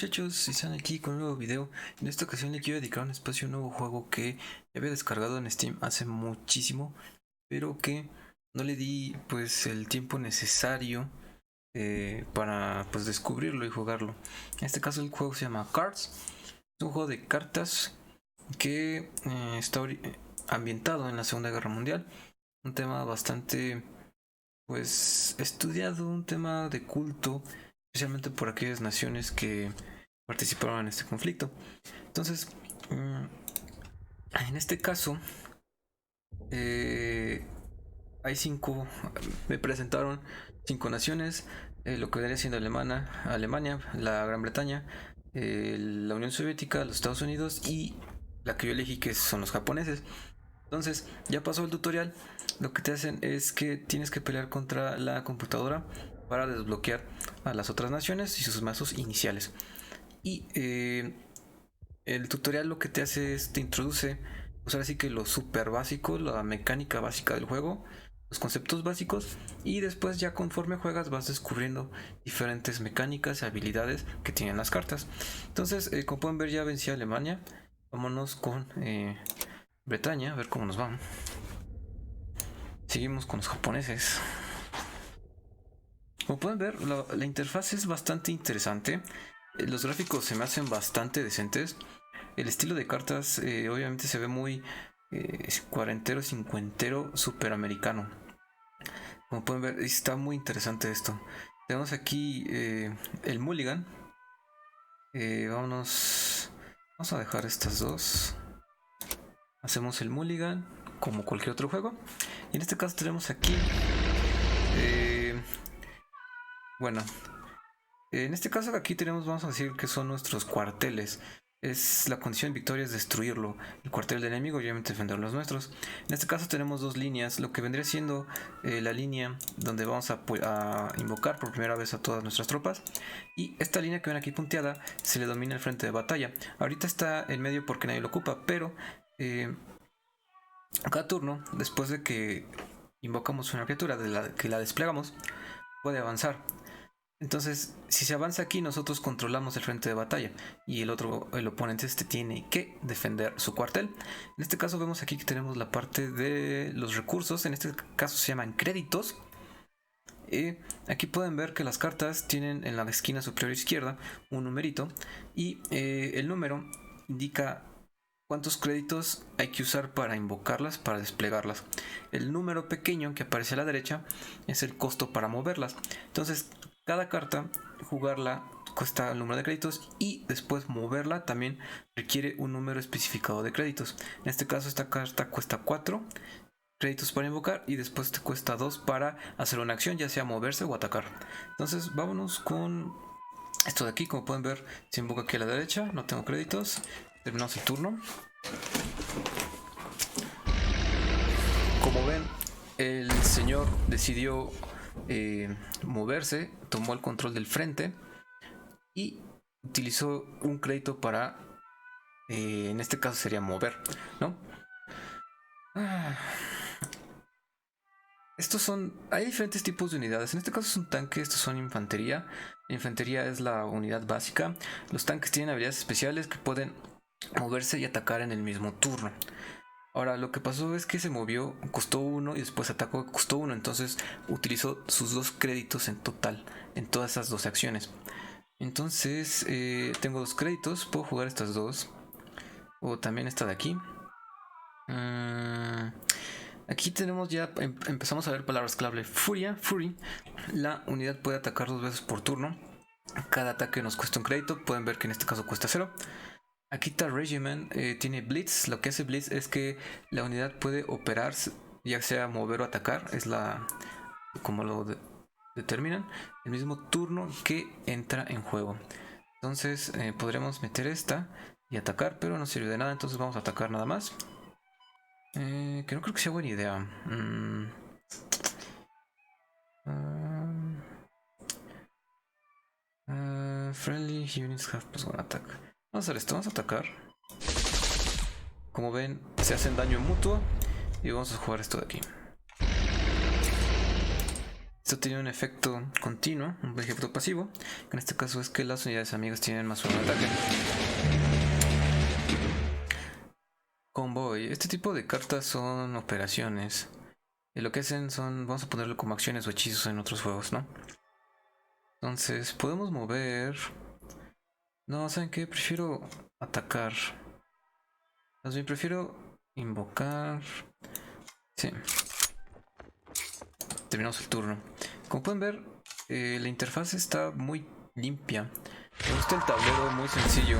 muchachos, están aquí con un nuevo video. En esta ocasión le quiero dedicar un espacio a un nuevo juego que ya había descargado en Steam hace muchísimo, pero que no le di pues el tiempo necesario para pues descubrirlo y jugarlo. En este caso el juego se llama Cards. Es un juego de cartas que está ambientado en la Segunda Guerra Mundial. Un tema bastante pues estudiado, un tema de culto, especialmente por aquellas naciones que participaron en este conflicto. Entonces, en este caso, hay me presentaron 5 naciones, lo que vendría siendo Alemania, la Gran Bretaña, la Unión Soviética, los Estados Unidos y la que yo elegí, que son los japoneses. Entonces, ya pasó el tutorial. Lo que te hacen es que tienes que pelear contra la computadora para desbloquear a las otras naciones y sus mazos iniciales. Y el tutorial lo que te hace es te introduce, pues ahora sí que lo super básico, la mecánica básica del juego, los conceptos básicos, y después ya conforme juegas vas descubriendo diferentes mecánicas y habilidades que tienen las cartas. Entonces, como pueden ver, ya vencí a Alemania. Vámonos con Bretaña, a ver cómo nos va. Seguimos con los japoneses. Como pueden ver, la interfaz es bastante interesante. Los gráficos se me hacen bastante decentes. El estilo de cartas obviamente se ve muy cuarentero, cincuentero, superamericano. Como pueden ver, está muy interesante esto. Tenemos aquí el mulligan. Vamos a dejar estas dos. Hacemos el mulligan como cualquier otro juego. Y en este caso tenemos aquí bueno, en este caso aquí tenemos, vamos a decir que son nuestros cuarteles. Es la condición de victoria es destruirlo, el cuartel del enemigo, obviamente defender los nuestros. En este caso tenemos dos líneas, lo que vendría siendo la línea donde vamos a invocar por primera vez a todas nuestras tropas. Y esta línea que ven aquí punteada se le domina el frente de batalla. Ahorita está en medio porque nadie lo ocupa, pero cada turno, después de que invocamos una criatura, que la desplegamos, puede avanzar. Entonces, si se avanza aquí, nosotros controlamos el frente de batalla y el oponente tiene que defender su cuartel. En este caso vemos aquí que tenemos la parte de los recursos. En este caso se llaman créditos. Aquí pueden ver que las cartas tienen en la esquina superior izquierda un numerito, y el número indica cuántos créditos hay que usar para invocarlas, para desplegarlas. El número pequeño que aparece a la derecha es el costo para moverlas. Entonces, cada carta, jugarla cuesta el número de créditos, y después moverla también requiere un número especificado de créditos. En este caso, esta carta cuesta 4 créditos para invocar, y después te cuesta 2 para hacer una acción, ya sea moverse o atacar. Entonces, vámonos con esto de aquí. Como pueden ver, se invoca aquí a la derecha, no tengo créditos. Terminamos el turno. Como ven, el señor decidió moverse, tomó el control del frente y utilizó un crédito para, en este caso sería mover, ¿no? Hay diferentes tipos de unidades. En este caso es un tanque, estos son infantería. La infantería es la unidad básica. Los tanques tienen habilidades especiales que pueden moverse y atacar en el mismo turno. Ahora, lo que pasó es que se movió, costó 1, y después atacó, costó 1. Entonces utilizó sus 2 créditos en total, en todas esas 2 acciones. Entonces tengo 2 créditos, puedo jugar estas 2, o también esta de aquí. Aquí tenemos ya, empezamos a ver palabras clave. Fury. La unidad puede atacar 2 veces por turno. Cada ataque nos cuesta un crédito. Pueden ver que en este caso cuesta 0. Aquí está Regiment, tiene Blitz. Lo que hace Blitz es que la unidad puede operar, ya sea mover o atacar. Es como lo determinan, el mismo turno que entra en juego. Entonces podremos meter esta y atacar, pero no sirve de nada. Entonces vamos a atacar nada más. Que no creo que sea buena idea. Friendly units have +1 attack. Vamos a hacer esto, vamos a atacar. Como ven, se hacen daño mutuo. Y vamos a jugar esto de aquí. Esto tiene un efecto continuo, un efecto pasivo, que en este caso es que las unidades amigas tienen más uno de ataque. Convoy. Este tipo de cartas son operaciones. Y lo que hacen son, vamos a ponerlo como acciones o hechizos en otros juegos, ¿no? Entonces, podemos mover... No, ¿saben qué? Prefiero atacar. Más bien, prefiero invocar... Sí. Terminamos el turno. Como pueden ver, la interfaz está muy limpia. Me gusta el tablero, muy sencillo.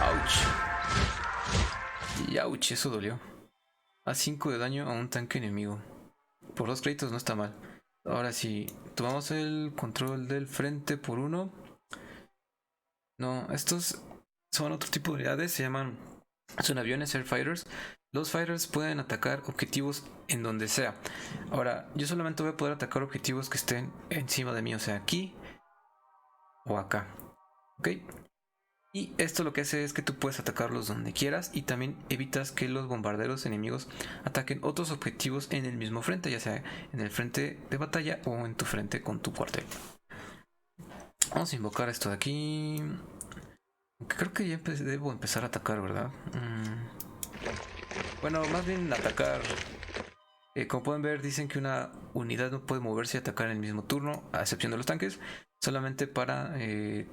Ouch. Y ouch, eso dolió. A 5 de daño a un tanque enemigo. Por 2 créditos no está mal. Ahora sí, tomamos el control del frente por 1. No, estos son otro tipo de unidades, se llaman... Son aviones Airfighters. Los fighters pueden atacar objetivos en donde sea. Ahora, yo solamente voy a poder atacar objetivos que estén encima de mí, o sea, aquí o acá. ¿Ok? Y esto lo que hace es que tú puedes atacarlos donde quieras y también evitas que los bombarderos enemigos ataquen otros objetivos en el mismo frente, ya sea en el frente de batalla o en tu frente con tu cuartel. Vamos a invocar esto de aquí. Aunque creo que ya debo empezar a atacar, ¿verdad? Bueno, más bien atacar. Como pueden ver, dicen que una unidad no puede moverse y atacar en el mismo turno, a excepción de los tanques, solamente para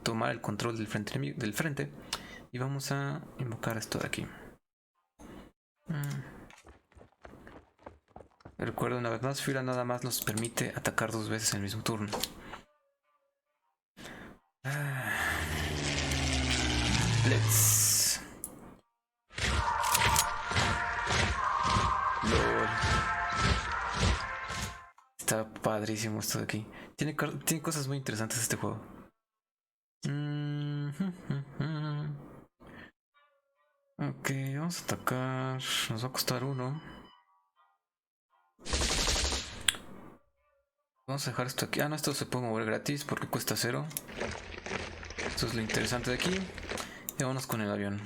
tomar el control del frente. Y vamos a invocar esto de aquí. Recuerdo una vez más, Fira nada más nos permite atacar 2 veces en el mismo turno. Let's. LOL. Está padrísimo esto de aquí. Tiene cosas muy interesantes este juego. Ok, vamos a atacar. Nos va a costar 1. Vamos a dejar esto aquí. Ah, no, esto se puede mover gratis porque cuesta 0. Esto es lo interesante de aquí. Y vámonos con el avión.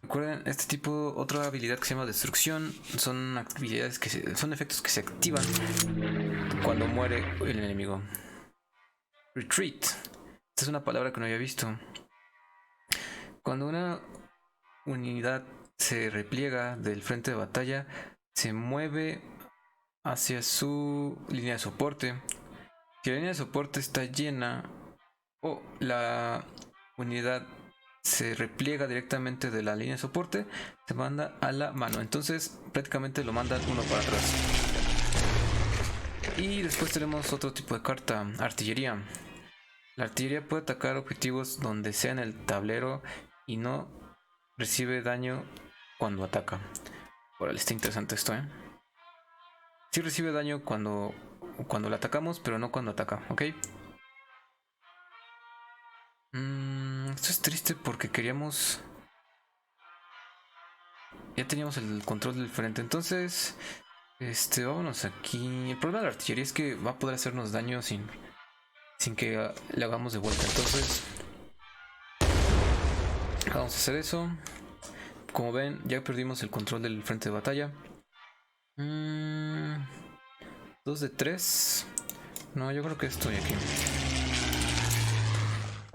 Recuerden, este tipo, otra habilidad que se llama destrucción, son habilidades son efectos que se activan cuando muere el enemigo. Retreat. Esta es una palabra que no había visto. Cuando una unidad se repliega del frente de batalla, se mueve hacia su línea de soporte. Si la línea de soporte está llena o la unidad se repliega directamente de la línea de soporte, se manda a la mano. Entonces prácticamente lo mandan uno para atrás. Y después tenemos otro tipo de carta, artillería. La artillería puede atacar objetivos donde sea en el tablero y no recibe daño cuando ataca. Órale, está interesante esto, ¿eh? Sí recibe daño cuando la atacamos, pero no cuando ataca, ¿ok? Esto es triste porque queríamos... Ya teníamos el control del frente, entonces... vámonos aquí. El problema de la artillería es que va a poder hacernos daño sin que le hagamos de vuelta. Entonces... Vamos a hacer eso. Como ven, ya perdimos el control del frente de batalla. 2 de 3. No, yo creo que estoy aquí.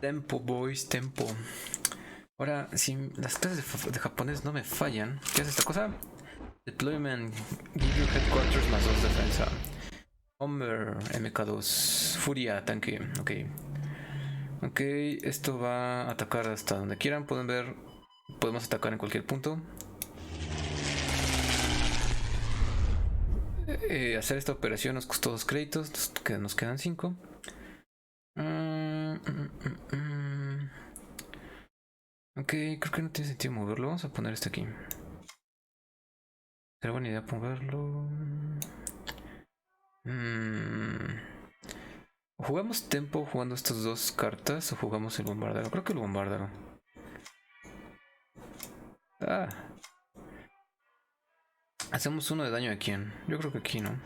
Tempo, boys, tempo. Ahora, si las clases de japonés no me fallan, ¿qué es esta cosa? Deployment, give your headquarters más 2 defensa. Bomber, MK2, Furia, tanque, ok. Ok, esto va a atacar hasta donde quieran, pueden ver, podemos atacar en cualquier punto. Hacer esta operación nos costó 2 créditos, nos quedan 5. Ok, creo que no tiene sentido moverlo. Vamos a poner este aquí. Será buena idea moverlo. ¿Jugamos tempo jugando estas 2 cartas o jugamos el bombardero? Creo que el bombardero. Ah. Hacemos 1 de daño a quién. Yo creo que aquí, ¿no?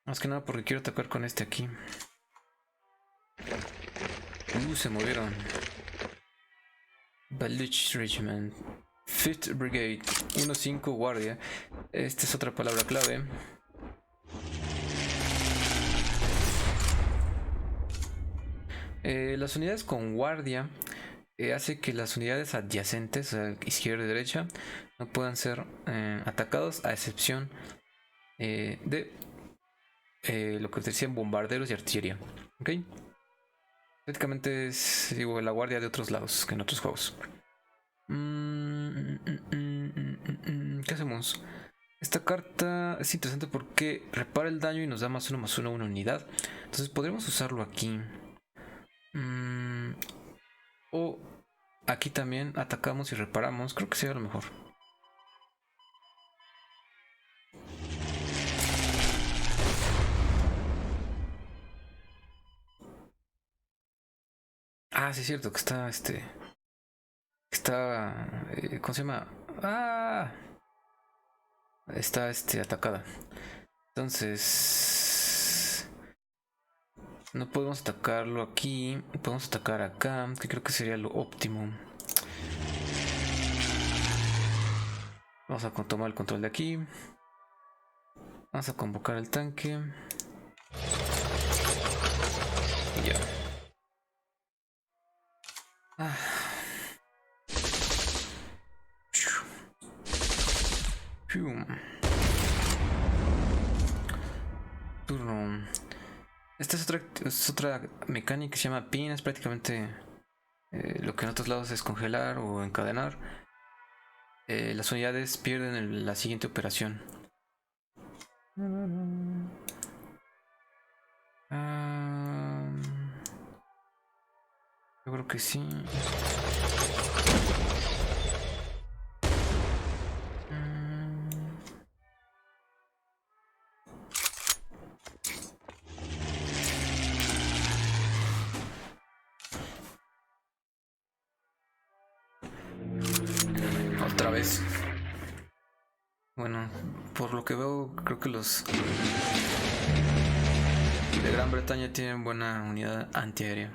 Más que nada porque quiero atacar con este aquí. Se movieron. Baluch Regiment. Fifth Brigade, 1-5 guardia. Esta es otra palabra clave. Las unidades con guardia hace que las unidades adyacentes, o sea, izquierda y derecha, no puedan ser atacados, a excepción de lo que decían bombarderos y artillería. ¿Ok? Prácticamente es, digo, la guardia de otros lados que en otros juegos. ¿Qué hacemos? Esta carta es interesante porque repara el daño y nos da +1/+1 a una unidad. Entonces podremos usarlo aquí. O aquí también atacamos y reparamos. Creo que sería lo mejor. Ah, sí es cierto que está ¿cómo se llama? Ah, está atacada. Entonces no podemos atacarlo aquí. Podemos atacar acá, que creo que sería lo óptimo. Vamos a tomar el control de aquí. Vamos a convocar el tanque. Y ya. Turno. Esta es otra mecánica que se llama pin. Es prácticamente lo que en otros lados es congelar o encadenar. Las unidades pierden la siguiente operación. Yo creo que sí. Otra vez. Bueno, por lo que veo, creo que los de Gran Bretaña tienen buena unidad antiaérea.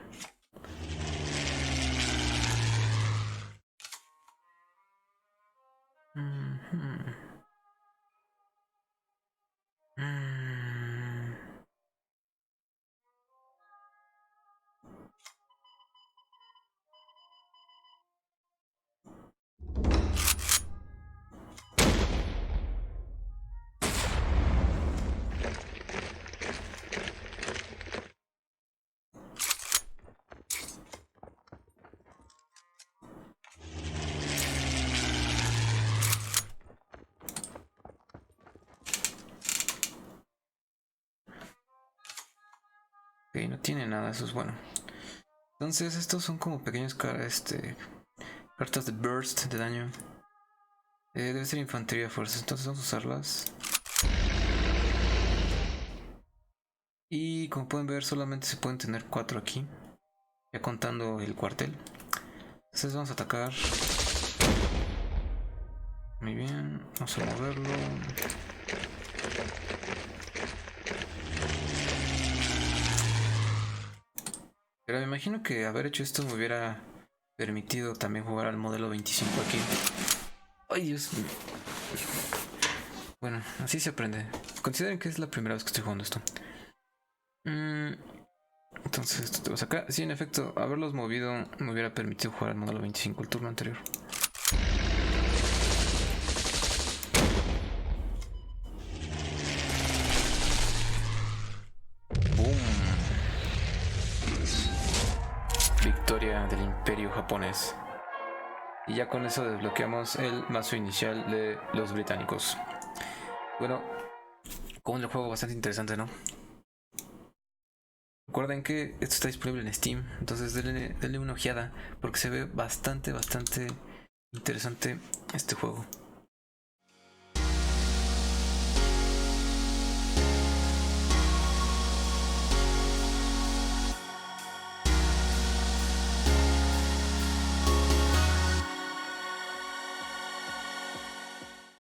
Ok, no tiene nada, eso es bueno. Entonces estos son como pequeños cartas de burst de daño. Debe ser infantería de fuerzas, entonces vamos a usarlas. Y como pueden ver, solamente se pueden tener 4 aquí, ya contando el cuartel. Entonces vamos a atacar. Muy bien, vamos a moverlo. Pero me imagino que haber hecho esto me hubiera permitido también jugar al modelo 25 aquí. Ay, Dios mío. Bueno, así se aprende. Consideren que es la primera vez que estoy jugando esto. Entonces esto te vas acá. Sí, en efecto, haberlos movido me hubiera permitido jugar al modelo 25 el turno anterior. Victoria del Imperio japonés. Y ya con eso desbloqueamos el mazo inicial de los británicos. Bueno, como el juego bastante interesante, ¿no? Recuerden que esto está disponible en Steam, entonces denle una ojeada porque se ve bastante interesante este juego.